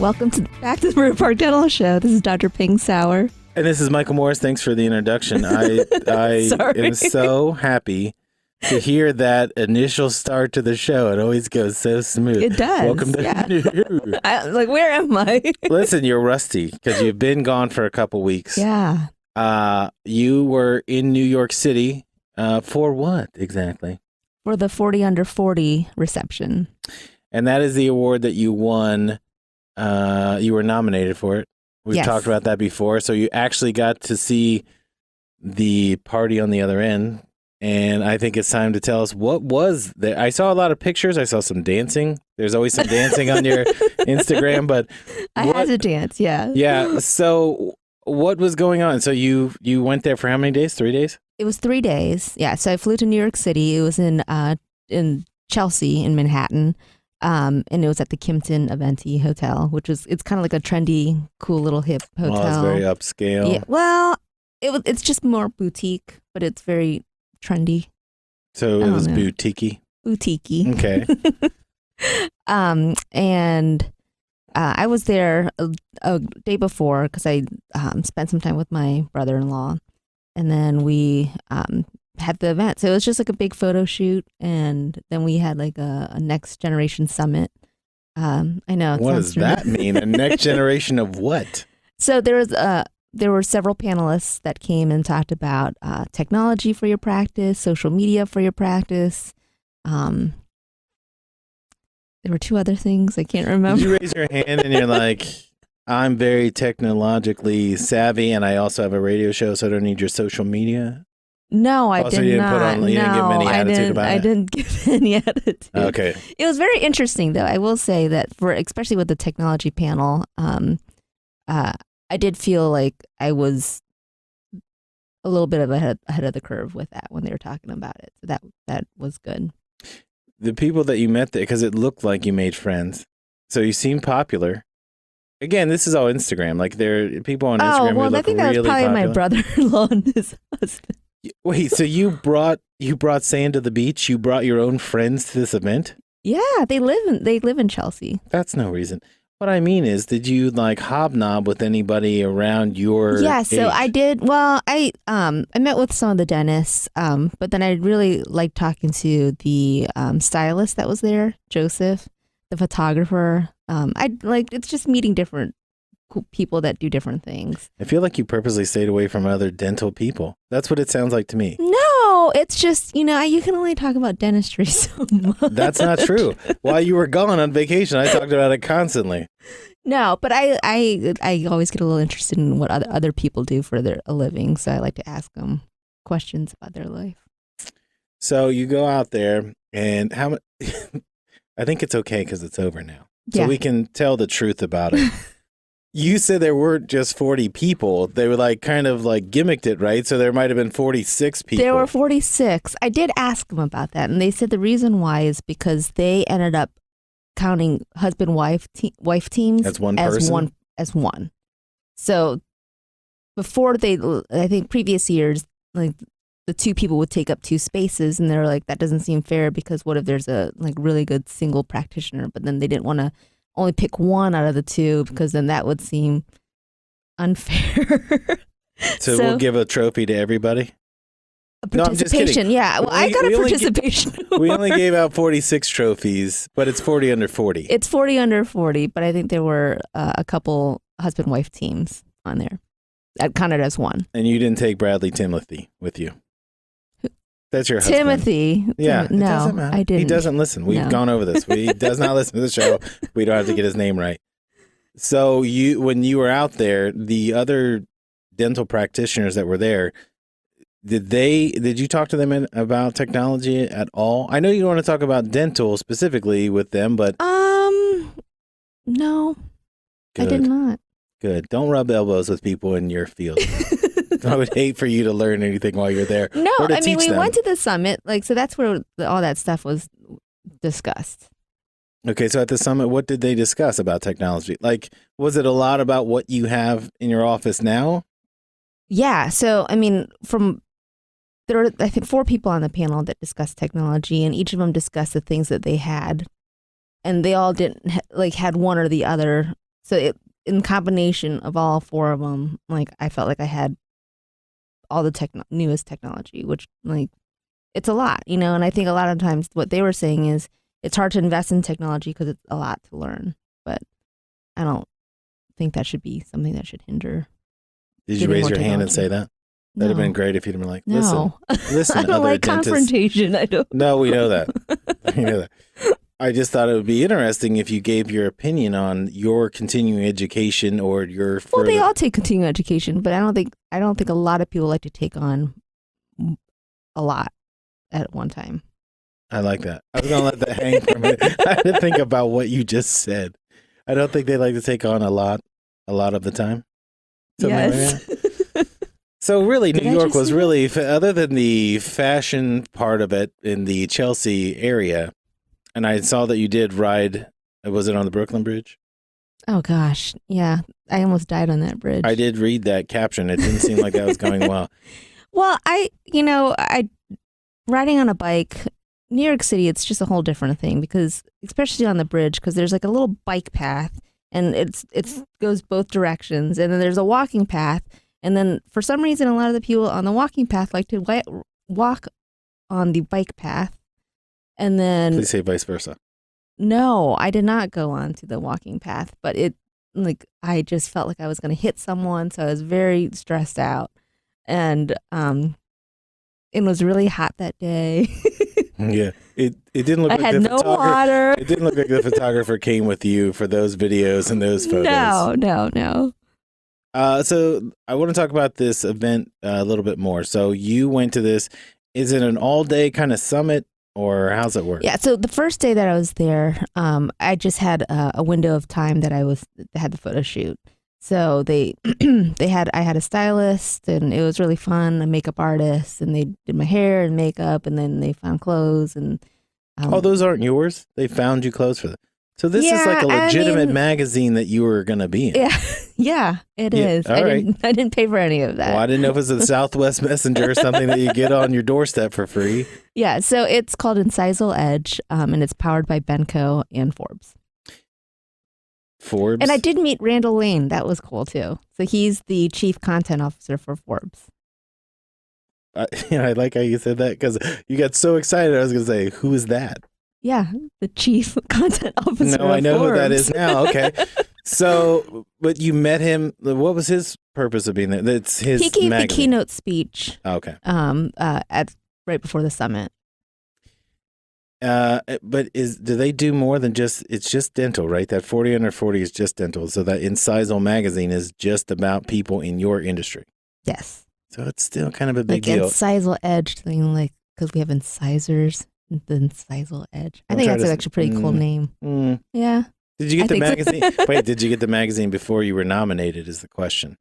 Welcome back to the River Park Dental Show. This is Dr. Ping Saurer. And this is Michael Morris. Thanks for the introduction. I am so happy to hear that initial start to the show. It always goes so smooth. It does. Welcome to where am I? Listen, you're rusty because you've been gone for a couple weeks. Yeah. You were in New York City for what exactly? For the 40 under 40 reception. And that is the award that you won. You were nominated for it. We've talked about that before. So you actually got to see the party on the other end. And I think it's time to tell us what was there. I saw a lot of pictures. I saw some dancing. There's always some dancing on your Instagram, but I had to dance. Yeah. Yeah. So what was going on? So you went there for how many days? 3 days? It was 3 days. Yeah. So I flew to New York City. It was in Chelsea in Manhattan. And it was at the Kimpton Aventi Hotel, it's kind of like a trendy, cool little hip hotel. Well, it's very upscale. Yeah, well, it's just more boutique, but it's very trendy. So it was boutique-y? Boutique-y. Okay. And I was there a day before because I spent some time with my brother-in-law, and then we had the event. So it was just like a big photo shoot, and then we had like a next generation summit. I know. What does that mean? A next generation of what? So there were several panelists that came and talked about technology for your practice, social media for your practice. There were two other things I can't remember. Did you raise your hand and you're like, I'm very technologically savvy, and I also have a radio show, so I don't need your social media? No, I did not. You didn't give any attitude about it? I didn't give any attitude. Okay. It was very interesting, though. I will say that especially with the technology panel, I did feel like I was a little bit ahead of the curve with that when they were talking about it. So that was good. The people that you met there, because it looked like you made friends. So you seem popular. Again, this is all Instagram. Like there are people on Instagram who look really popular. I think that was probably my brother-in-law and his husband. Wait, so you brought sand to the beach? You brought your own friends to this event? Yeah, they live in Chelsea. That's no reason. What I mean is, did you like hobnob with anybody around your age? So I did. Well, I met with some of the dentists, but then I really liked talking to the stylist that was there, Joseph, the photographer. It's just meeting different cool people that do different things. I feel like you purposely stayed away from other dental people. That's what it sounds like to me. No, it's just, you can only talk about dentistry so much. That's not true. While you were gone on vacation, I talked about it constantly. No, but I always get a little interested in what other people do for a living, so I like to ask them questions about their life. So you go out there, and I think it's okay because it's over now. So we can tell the truth about it. You said there weren't just 40 people. They were kind of gimmicked it, right? So there might have been 46 people. There were 46. I did ask them about that, and they said the reason why is because they ended up counting husband-wife teams as one person? As one. So before I think previous years, the two people would take up two spaces, and they're like, that doesn't seem fair because what if there's a really good single practitioner? But then they didn't want to only pick one out of the two because then that would seem unfair. So we'll give a trophy to everybody? No, I'm just kidding. Yeah. Well, I got a participation award. We only gave out 46 trophies, but it's 40 under 40. It's 40 under 40, but I think there were a couple husband-wife teams on there that counted as one. And you didn't take Bradley Timothy with you? That's your husband. Timothy. Yeah, no, it doesn't matter. I didn't. He doesn't listen. We've gone over this. He does not listen to the show. We don't have to get his name right. So when you were out there, the other dental practitioners that were there, did you talk to them about technology at all? I know you don't want to talk about dental specifically with them, but no, good. I did not. Good. Don't rub elbows with people in your field. I would hate for you to learn anything while you're there. No, I mean, we went to the summit, so that's where all that stuff was discussed. Okay, so at the summit, what did they discuss about technology? Was it a lot about what you have in your office now? Yeah. So, I mean, there were, I think, 4 people on the panel that discussed technology, and each of them discussed the things that they had. And they all didn't, had one or the other So in combination of all 4 of them, like I felt like I had all the newest technology, which like it's a lot, you know. And I think a lot of times what they were saying is it's hard to invest in technology because it's a lot to learn. But I don't think that should be something that should hinder. Did you raise your hand and say that? That'd have been great if you'd been like, listen, listen. I don't like confrontation. I don't. No, we know that. We know that. I just thought it would be interesting if you gave your opinion on your continuing education or your further... Well, they all take continuing education, but I don't think a lot of people like to take on a lot at one time. I like that. I was going to let that hang for a minute. I had to think about what you just said. I don't think they like to take on a lot of the time. Yes. So really, New York was really, other than the fashion part of it in the Chelsea area, and I saw that you did ride, was it on the Brooklyn Bridge? Oh, gosh. Yeah. I almost died on that bridge. I did read that caption. It didn't seem like that was going well. Well, riding on a bike, New York City, it's just a whole different thing because, especially on the bridge, because there's like a little bike path and it goes both directions. And then there's a walking path. And then for some reason, a lot of the people on the walking path like to walk on the bike path. And then... Please say vice versa. No, I did not go on to the walking path, but I just felt like I was going to hit someone. So I was very stressed out. And it was really hot that day. Yeah. It didn't look I like had the no photographer. water. It didn't look like the photographer came with you for those videos and those photos. No. So I want to talk about this event a little bit more. So you went to this. Is it an all-day kind of summit, or how's it work? Yeah. So the first day that I was there, I just had a window of time that I had the photo shoot. So I had a stylist, and it was really fun. A makeup artist, and they did my hair and makeup, and then they found clothes and. Those aren't yours. They found you clothes for them. So this is like a legitimate magazine that you were going to be in. Yeah, it is. I didn't pay for any of that. Well, I didn't know if it was a Southwest Messenger or something that you get on your doorstep for free. Yeah, so it's called Incisal Edge, and it's powered by Benco and Forbes. Forbes? And I did meet Randall Lane. That was cool, too. So he's the chief content officer for Forbes. I like how you said that because you got so excited. I was going to say, who is that? Yeah, the chief content officer. No, I know Forbes. who that is now. Okay. So, but you met him. What was his purpose of being there? That's his He gave magazine. the keynote speech. Okay. At right before the summit. But do they do more than it's just dental, right? That 40 under 40 is just dental. So that Incisal magazine is just about people in your industry. Yes. So it's still kind of a big deal. Incisal Edge thing, like, because we have incisors, the Incisal Edge. I think that's actually a pretty cool name. Yeah. Did you get the magazine? So. Wait, did you get the magazine before you were nominated is the question.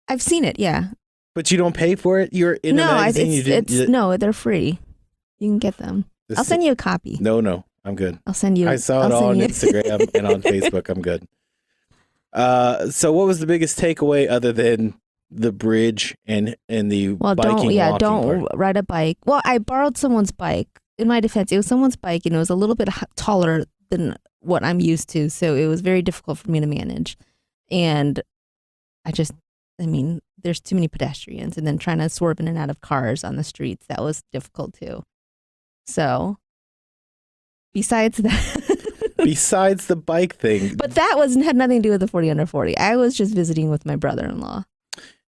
I've seen it, yeah. But you don't pay for it? You're in a magazine? No, they're free. You can get them. I'll send you a copy. No, I'm good. I'll send you. I saw it all on Instagram and on Facebook. I'm good. So what was the biggest takeaway other than the bridge and the biking? Don't ride a bike. Well, I borrowed someone's bike. In my defense, it was someone's bike, and it was a little bit taller than what I'm used to, so it was very difficult for me to manage. And there's too many pedestrians, and then trying to swerve in and out of cars on the streets, that was difficult too. So, besides that. Besides the bike thing. But that had nothing to do with the 40 under 40. I was just visiting with my brother-in-law.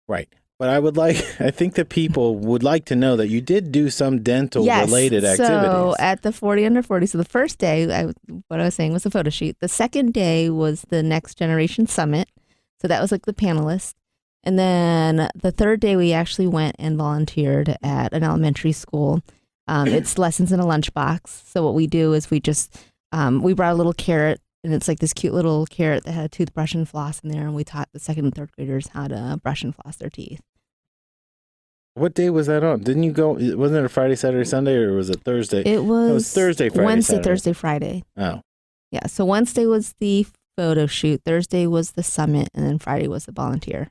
Right. But I think that people would like to know that you did do some dental-related activities. So at the 40 under 40, so the first day, what I was saying was the photo shoot. The second day was the Next Generation Summit. So that was like the panelists. And then the third day, we actually went and volunteered at an elementary school. It's lessons in a lunchbox. So what we do is we brought a little carrot, and it's like this cute little carrot that had a toothbrush and floss in there, and we taught the second and third graders how to brush and floss their teeth. What day was that on? Didn't you go? Wasn't it a Friday, Saturday, Sunday, or was it Thursday? It was Thursday, Friday, Wednesday, Saturday. Thursday, Friday. Oh. Yeah, so Wednesday was the photo shoot, Thursday was the summit, and then Friday was the volunteer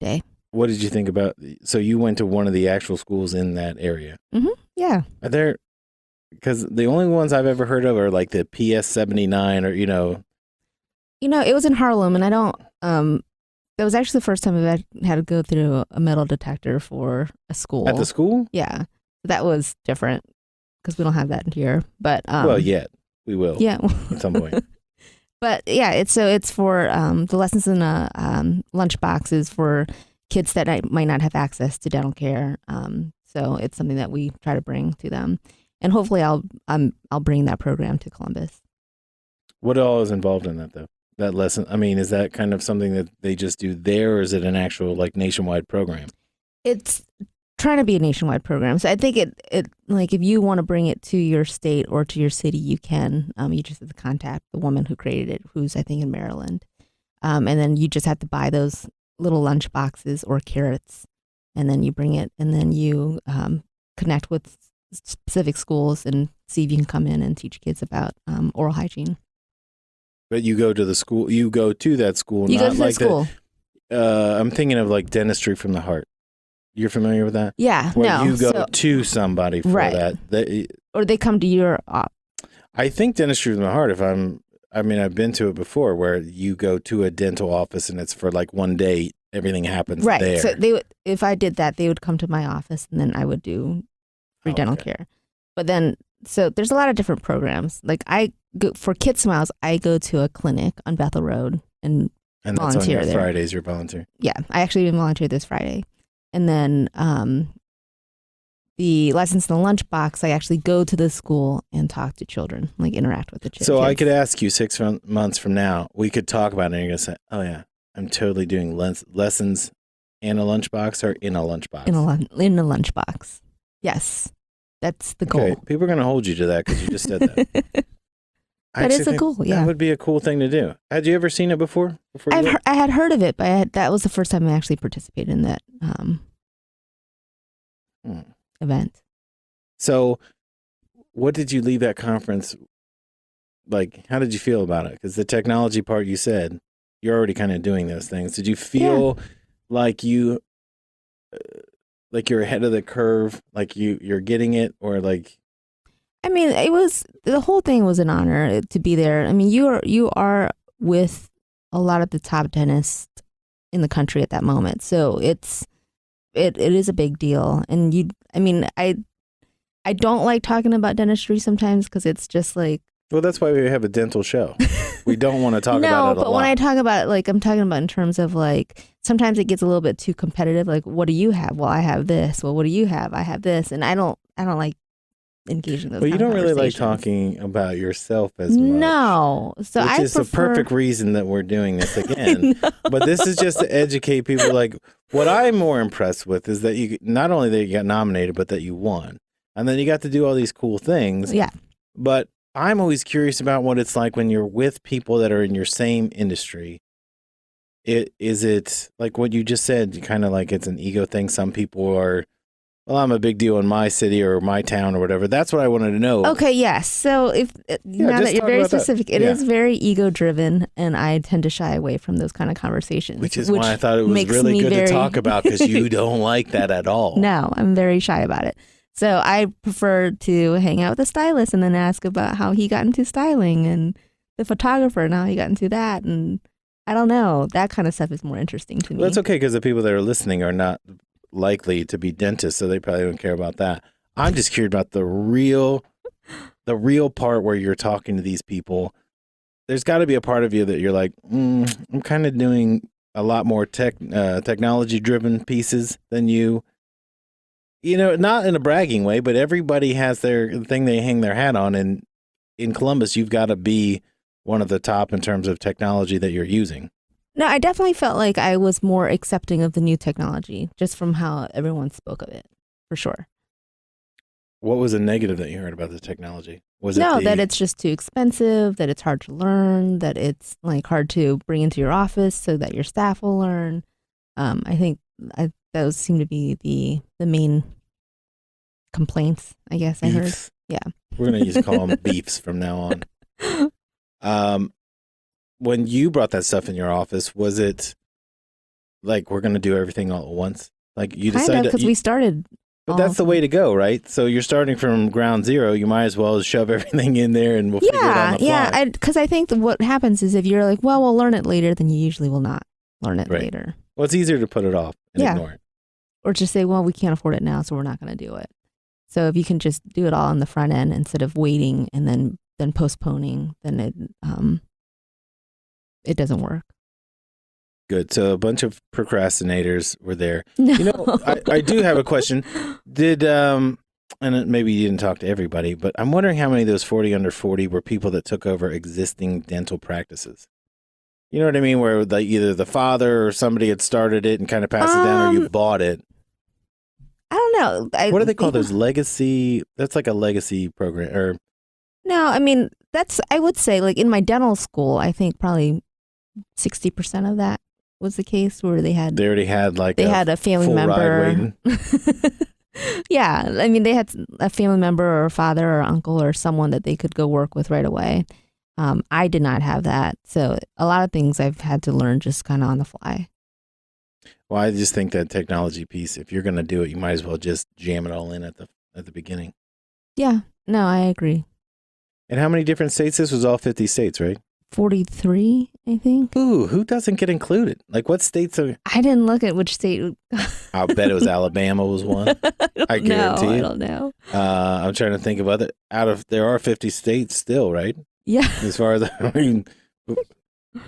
day. What did you think about? So you went to one of the actual schools in that area. Mm-hmm. Yeah. Are there? Because the only ones I've ever heard of are like the PS 79 or It was in Harlem, and I don't. That was actually the first time I had to go through a metal detector for a school. At the school? Yeah, that was different because we don't have that here. But well, yet we will. Yeah, at some point. But yeah, it's for the lessons in lunch boxes for kids that might not have access to dental care. So it's something that we try to bring to them, and hopefully I'll bring that program to Columbus. What all is involved in that though? That lesson. I mean, is that kind of something that they just do there, or is it an actual like nationwide program? It's trying to be a nationwide program. So I think it like if you want to bring it to your state or to your city, you can. You just have to contact the woman who created it, who's I think in Maryland, and then you just have to buy those little lunch boxes or carrots, and then you bring it, and then you connect with specific schools and see if you can come in and teach kids about oral hygiene. But you go to the school. You go to that school. You not go to like the school. I'm thinking of like dentistry from the heart. You're familiar with that? Yeah. Where you go to somebody for that. Or they come to your. I think dentistry from the heart. I've been to it before, where you go to a dental office and it's for like one day. Everything happens right. there. So if I did that, they would come to my office, and then I would do free dental care. But then, so there's a lot of different programs. Like for Kid Smiles, I go to a clinic on Bethel Road and that's volunteer on your there. Fridays. You're volunteer. Yeah, I actually even volunteered this Friday, and then the lessons in the lunchbox, I actually go to the school and talk to children, like interact with the kids. So I could ask you 6 months from now, we could talk about it, and you're gonna say, "Oh yeah, I'm totally doing lessons in a lunchbox or in a lunchbox." In a lunchbox. Yes, that's the goal. Okay, people are gonna hold you to that because you just said that. That is a goal. Yeah, that would be a cool thing to do. Had you ever seen it before? I had heard of it, but that was the first time I actually participated in that event. So, what did you leave that conference like? How did you feel about it? Because the technology part, you said you're already kind of doing those things. Did you feel like you're ahead of the curve, like you're getting it, or like? I mean, the whole thing was an honor to be there. I mean, you are with a lot of the top dentists in the country at that moment, so it is a big deal. And I don't like talking about dentistry sometimes because it's just like. Well, that's why we have a dental show. We don't want to talk about it a lot. No, but when I talk about it, like I'm talking about in terms of like sometimes it gets a little bit too competitive. Like, what do you have? Well, I have this. Well, what do you have? I have this, and I don't like engaging those. Well, you don't really like talking about yourself as much. No, so which is the perfect reason that we're doing this again. But this is just to educate people. Like, what I'm more impressed with is that you not only that you got nominated, but that you won, and then you got to do all these cool things. Yeah, but I'm always curious about what it's like when you're with people that are in your same industry. Is it like what you just said, kind of like it's an ego thing? Some people are, well, I'm a big deal in my city or my town or whatever. That's what I wanted to know. Okay, yes. So now that you're very specific, it is very ego driven, and I tend to shy away from those kind of conversations. Which is why I thought it was really good to talk about, because you don't like that at all. No, I'm very shy about it. So I prefer to hang out with the stylist and then ask about how he got into styling, and the photographer and how he got into that. And I don't know, that kind of stuff is more interesting to me. Well, that's okay, because the people that are listening are not likely to be dentists, so they probably don't care about that. I'm just curious about the real part where you're talking to these people. There's got to be a part of you that you're like, I'm kind of doing a lot more technology driven pieces than you. You know, not in a bragging way, but everybody has their thing they hang their hat on. And in Columbus, you've got to be one of the top in terms of technology that you're using. No, I definitely felt like I was more accepting of the new technology just from how everyone spoke of it, for sure. What was a negative that you heard about the technology? That it's just too expensive, that it's hard to learn, that it's like hard to bring into your office so that your staff will learn. I think those seem to be the main complaints, I guess. Beefs. I heard. Yeah. We're going to just call them beefs from now on. When you brought that stuff in your office, was it like, we're going to do everything all at once? Like you decided, because we started But that's the way to go, right? So you're starting from ground zero. You might as well shove everything in there and we'll figure it out on the fly. Yeah, because I think what happens is if you're like, well, we'll learn it later, then you usually will not learn it later. Well, it's easier to put it off and ignore it. Or just say, well, we can't afford it now, so we're not going to do it. So if you can just do it all on the front end instead of waiting and then postponing, then it doesn't work. Good. So a bunch of procrastinators were there. No. You know, I do have a question. Did and maybe you didn't talk to everybody, but I'm wondering how many of those 40 under 40 were people that took over existing dental practices. You know what I mean? Where either the father or somebody had started it and kind of passed it down, or you bought it. I don't know. What do they call those? Legacy? That's like a legacy program. Or no, I mean, I would say, like in my dental school, I think probably 60% of that was the case where they already had a family member. Yeah, I mean, they had a family member or a father or uncle or someone that they could go work with right away. I did not have that, so a lot of things I've had to learn just kind of on the fly. Well, I just think that technology piece, if you're going to do it, you might as well just jam it all in at the beginning. Yeah, no, I agree. And how many different states? This was all 50 states, right? 43, I think. Ooh, who doesn't get included? Like what states are... I didn't look at which state. I'll bet it was Alabama was one. I guarantee you. I don't know. I'm trying to think of other... there are 50 states still, right? Yeah. As far as...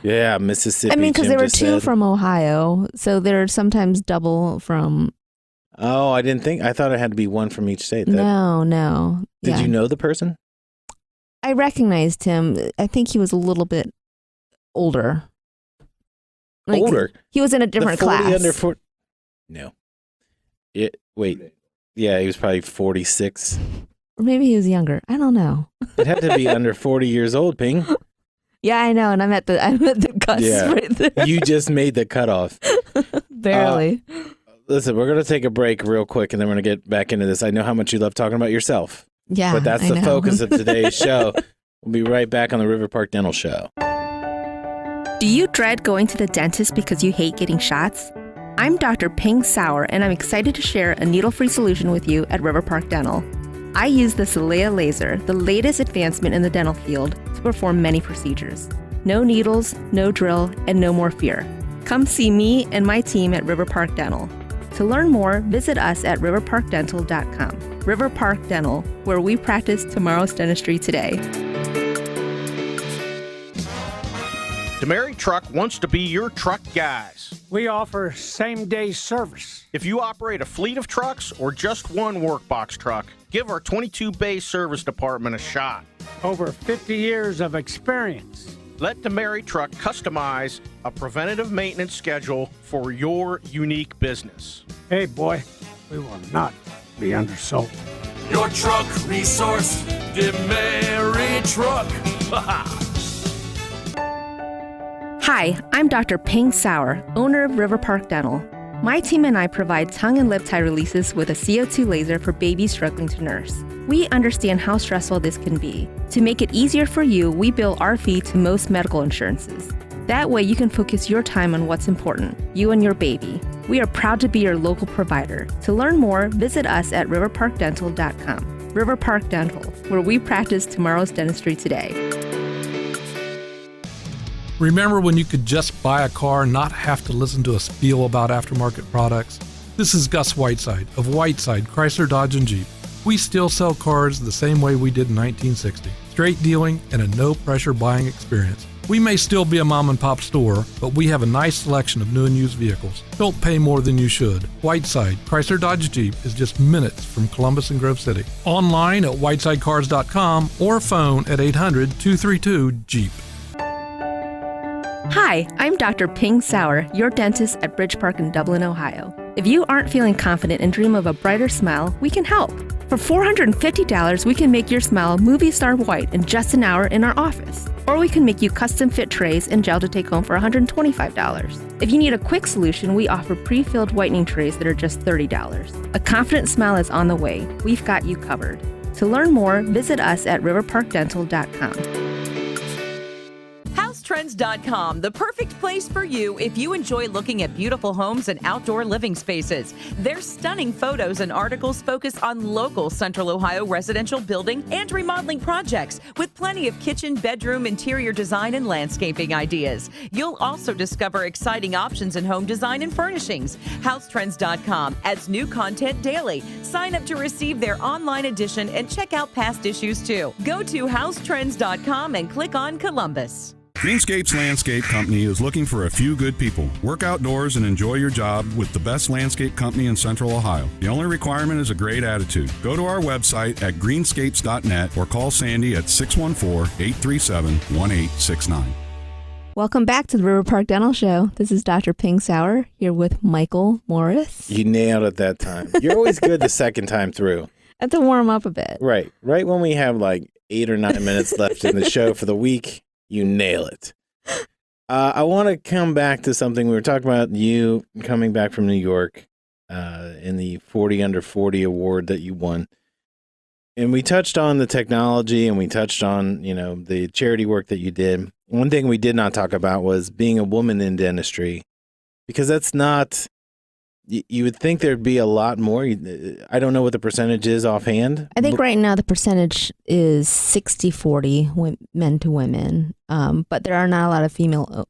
yeah, Mississippi. I mean, because there were two from Ohio, so they're sometimes double from... Oh, I didn't think... I thought it had to be one from each state. No. Did you know the person? I recognized him. I think he was a little bit older. Older? He was in a different class. Under 40? No. Wait. Yeah, he was probably 46. Or maybe he was younger. I don't know. It had to be under 40 years old, Ping. Yeah, I know. And I'm at the cusp right there. You just made the cutoff. Barely. Listen, we're going to take a break real quick and then we're going to get back into this. I know how much you love talking about yourself. Yeah, but that's the focus of today's show. We'll be right back on the River Park Dental Show. Do you dread going to the dentist because you hate getting shots? I'm Dr. Ping Saurer, and I'm excited to share a needle-free solution with you at River Park Dental. I use the Saurer laser, the latest advancement in the dental field, to perform many procedures. No needles, no drill, and no more fear. Come see me and my team at River Park Dental. To learn more, visit us at riverparkdental.com. River Park Dental, where we practice tomorrow's dentistry today. DeMary Truck wants to be your truck guys. We offer same-day service. If you operate a fleet of trucks or just one workbox truck, give our 22-bay service department a shot. Over 50 years of experience. Let DeMary Truck customize a preventative maintenance schedule for your unique business. Hey, boy, we will not be undersold. Your truck resource, DeMary Truck. Hi, I'm Dr. Ping Saurer, owner of River Park Dental. My team and I provide tongue and lip tie releases with a CO2 laser for babies struggling to nurse. We understand how stressful this can be. To make it easier for you, we bill our fee to most medical insurances. That way you can focus your time on what's important, you and your baby. We are proud to be your local provider. To learn more, visit us at riverparkdental.com. River Park Dental, where we practice tomorrow's dentistry today. Remember when you could just buy a car and not have to listen to a spiel about aftermarket products? This is Gus Whiteside of Whiteside Chrysler Dodge and Jeep. We still sell cars the same way we did in 1960. Straight dealing and a no-pressure buying experience. We may still be a mom-and-pop store, but we have a nice selection of new and used vehicles. Don't pay more than you should. Whiteside Chrysler Dodge Jeep is just minutes from Columbus and Grove City. Online at whitesidecars.com or phone at 800-232-JEEP. Hi, I'm Dr. Ping Saurer, your dentist at Bridge Park in Dublin, Ohio. If you aren't feeling confident and dream of a brighter smile, we can help. For $450, we can make your smile movie star white in just an hour in our office. Or we can make you custom fit trays and gel to take home for $125. If you need a quick solution, we offer pre-filled whitening trays that are just $30. A confident smile is on the way. We've got you covered. To learn more, visit us at riverparkdental.com. HouseTrends.com, the perfect place for you if you enjoy looking at beautiful homes and outdoor living spaces. Their stunning photos and articles focus on local Central Ohio residential building and remodeling projects with plenty of kitchen, bedroom, interior design, and landscaping ideas. You'll also discover exciting options in home design and furnishings. HouseTrends.com adds new content daily. Sign up to receive their online edition and check out past issues too. Go to HouseTrends.com and click on Columbus. Greenscapes Landscape Company is looking for a few good people. Work outdoors and enjoy your job with the best landscape company in Central Ohio. The only requirement is a great attitude. Go to our website at greenscapes.net or call Sandy at 614-837-1869. Welcome back to the River Park Dental Show. This is Dr. Ping Saurer here with Michael Morris. You nailed it that time. You're always good the second time through. I have to warm up a bit. Right when we have like 8 or 9 minutes left in the show for the week, you nail it. I want to come back to something we were talking about, you coming back from New York in the 40 Under 40 award that you won. And we touched on the technology and we touched on, the charity work that you did. One thing we did not talk about was being a woman in dentistry, because that's not, you would think there'd be a lot more. I don't know what the percentage is offhand. I think right now the percentage is 60-40 men to women, but there are not a lot of female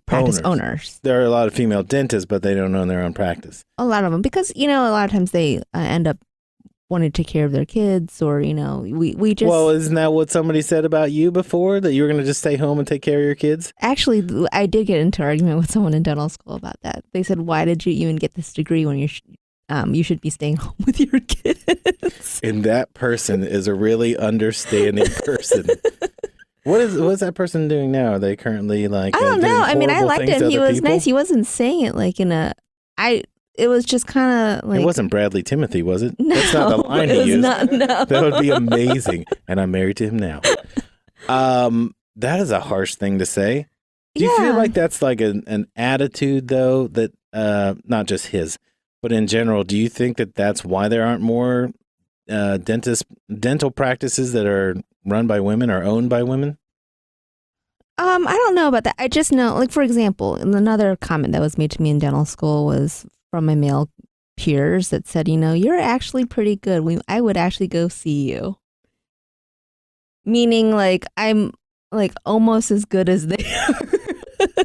practice owners. There are a lot of female dentists, but they don't own their own practice. A lot of them, because, a lot of times they end up wanting to take care of their kids, or, we just... Well, isn't that what somebody said about you before, that you were going to just stay home and take care of your kids? Actually, I did get into an argument with someone in dental school about that. They said, why did you even get this degree when you should be staying home with your kids? And that person is a really understanding person. What's that person doing now? Are they currently like... I don't know. I mean, I liked him. He was nice. He wasn't saying it like in a... It was just kind of like... It wasn't Bradley Timothy, was it? No, that's not the line he used. No. That would be amazing. And I'm married to him now. That is a harsh thing to say. Do you feel like that's like an attitude, though, that not just his, but in general, do you think that that's why there aren't more dental practices that are run by women or owned by women? I don't know about that. I just know, like, for example, another comment that was made to me in dental school was from my male peers that said, you're actually pretty good. I would actually go see you. Meaning, like, I'm like almost as good as they are.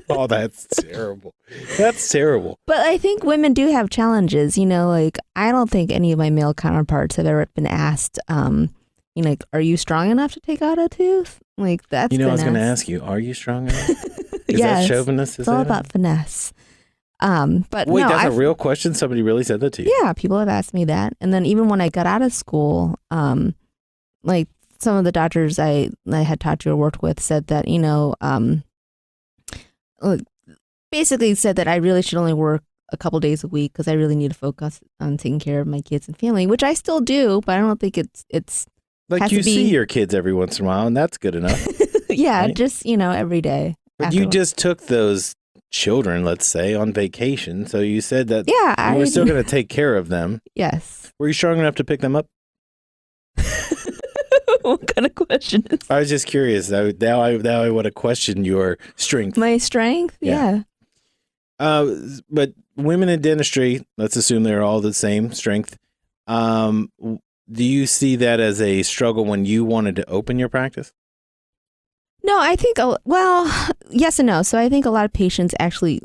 Oh, that's terrible. That's terrible. But I think women do have challenges. Like, I don't think any of my male counterparts have ever been asked, like, are you strong enough to take out a tooth? Like, that's I was going to ask you, are you strong enough? Is yes, that chauvinist? It's all about finesse. But wait, no, that's a real question? Somebody really said that to you? Yeah, people have asked me that. And then even when I got out of school, like some of the doctors I had talked to or worked with said that, basically said that I really should only work a couple days a week because I really need to focus on taking care of my kids and family, which I still do, but I don't think it's like you see your kids every once in a while, and that's good enough. Yeah, right? Just, every day. But afterwards. you just took those children, let's say, on vacation. So you said that you were still going to take care of them. Yes. Were you strong enough to pick them up? What kind of question is that? I was just curious. Now I want to question your strength. My strength? Yeah. But women in dentistry, let's assume they're all the same strength. Do you see that as a struggle when you wanted to open your practice? No, I think, yes and no. So I think a lot of patients actually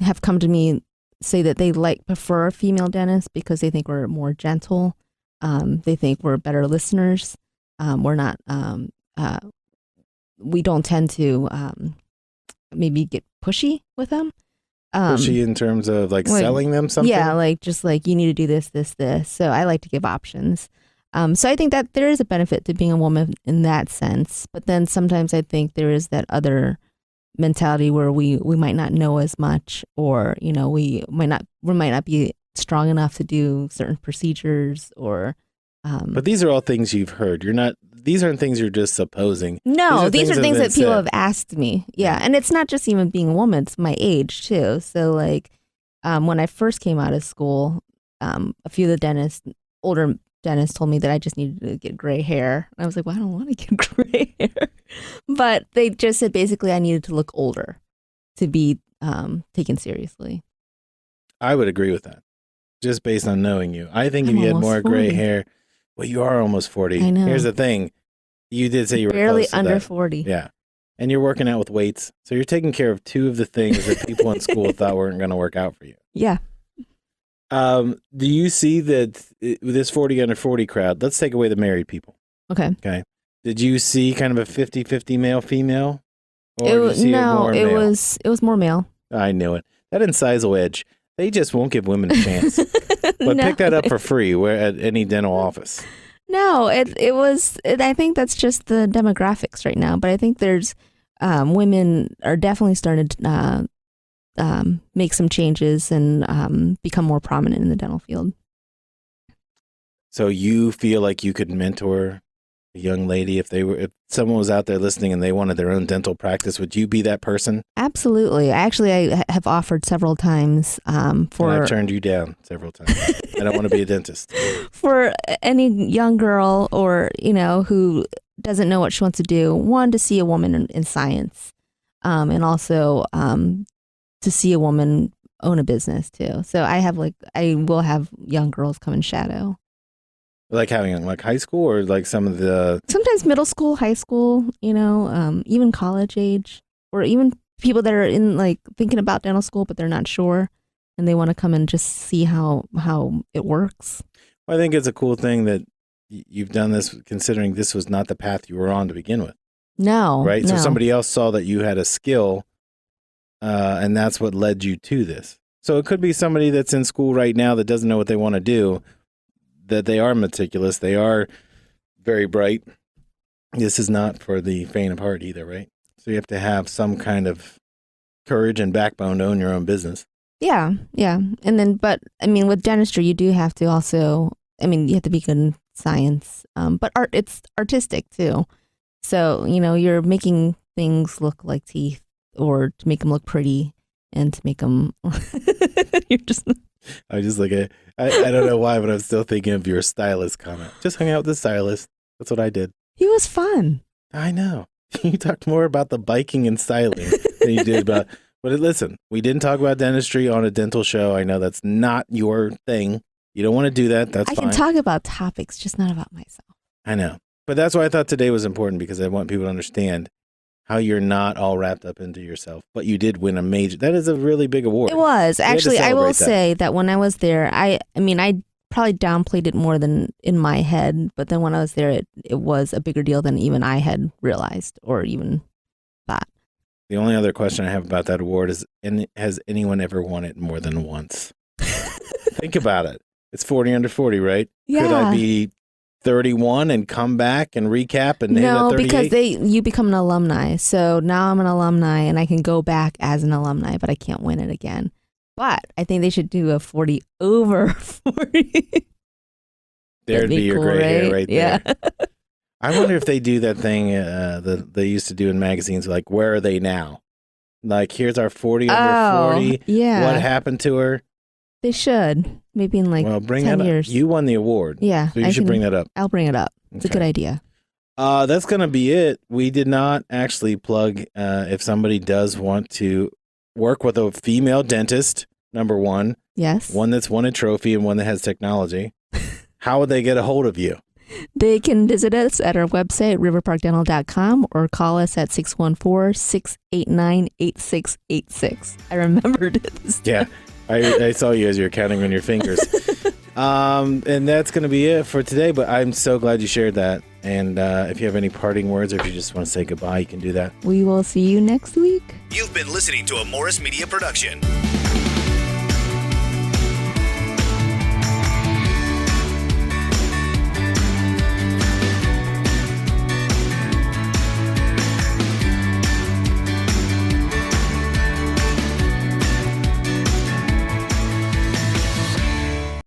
have come to me, say that they prefer a female dentist because they think we're more gentle. They think we're better listeners. We're not, we don't tend to maybe get pushy with them. Pushy in terms of like selling them something? Yeah, like just like you need to do this, this, this. So I like to give options. So I think that there is a benefit to being a woman in that sense. But then sometimes I think there is that other mentality where we might not know as much, or, we might not be strong enough to do certain procedures or. But these are all things you've heard. These aren't things you're just supposing. No, these are things that people have asked me. Yeah. And it's not just even being a woman, it's my age too. So like, when I first came out of school, a few of the older dentists told me that I just needed to get gray hair. And I was like, well, I don't want to get gray hair. But they just said basically I needed to look older to be taken seriously. I would agree with that, just based on knowing you. I think I'm if you had almost more gray 40. hair, well, you are almost 40. I know. Here's the thing. You did say you were barely close to under that. 40. Yeah. And you're working out with weights. So you're taking care of two of the things that people in school thought weren't going to work out for you. Yeah. Do you see that this 40 under 40 crowd, let's take away the married people. Okay. Did you see kind of a 50-50 male-female? Or did you see more it male? was more male. I knew it. That Incisal edge, they just won't give women a chance. But pick that up for free at any dental office. No, it was. I think that's just the demographics right now. But I think there's women are definitely starting to make some changes and become more prominent in the dental field. So you feel like you could mentor a young lady if someone was out there listening and they wanted their own dental practice, would you be that person? Absolutely. I have offered several times And I've turned you down several times. I don't want to be a dentist. For any young girl or, who doesn't know what she wants to do, one, to see a woman in science, and also to see a woman own a business too. So I will have young girls come and shadow. Like having like high school or like some of the... Sometimes middle school, high school, even college age, or even people that are in like thinking about dental school, but they're not sure and they want to come and just see how it works. I think it's a cool thing that you've done this considering this was not the path you were on to begin with. No. Right? No. So somebody else saw that you had a skill and that's what led you to this. So it could be somebody that's in school right now that doesn't know what they want to do, that they are meticulous, they are very bright. This is not for the faint of heart either, right? So you have to have some kind of courage and backbone to own your own business. Yeah. And then, but I mean, with dentistry, you do have to also, you have to be good in science, but it's artistic too. So, you're making things look like teeth or to make them look pretty and to make them, you're just... I just like I don't know why, but I'm still thinking of your stylist comment. Just hung out with the stylist. That's what I did. He was fun. I know. You talked more about the biking and styling than you did about. But listen, we didn't talk about dentistry on a dental show. I know that's not your thing. You don't want to do that. That's fine. I can talk about topics, just not about myself. I know. But that's why I thought today was important, because I want people to understand how you're not all wrapped up into yourself, but you did win a major. That is a really big award. It was. Actually, I will say that when I was there, I probably downplayed it more than in my head, but then when I was there, it was a bigger deal than even I had realized or even thought. The only other question I have about that award is, has anyone ever won it more than once? Think about it. It's 40 under 40, right? Yeah. Could I be 31 and come back and recap and hit at 38? No, because you become an alumni. So now I'm an alumni and I can go back as an alumni, but I can't win it again. But I think they should do a 40 over 40. There'd be your cool, gray hair right there. Yeah. I wonder if they do that thing that they used to do in magazines, like, where are they now? Like, here's our 40 under 40. Yeah. What happened to her? They should. Maybe in like 10 years. You won the award. Yeah. So you should bring that up. I'll bring it up. It's a good idea. That's going to be it. We did not actually plug if somebody does want to work with a female dentist, number one. Yes. One that's won a trophy and one that has technology. How would they get a hold of you? They can visit us at our website, riverparkdental.com, or call us at 614-689-8686. I remembered it. Yeah. I saw you as you were counting on your fingers. And that's going to be it for today, but I'm so glad you shared that. And if you have any parting words or if you just want to say goodbye, you can do that. We will see you next week. You've been listening to a Morris Media production.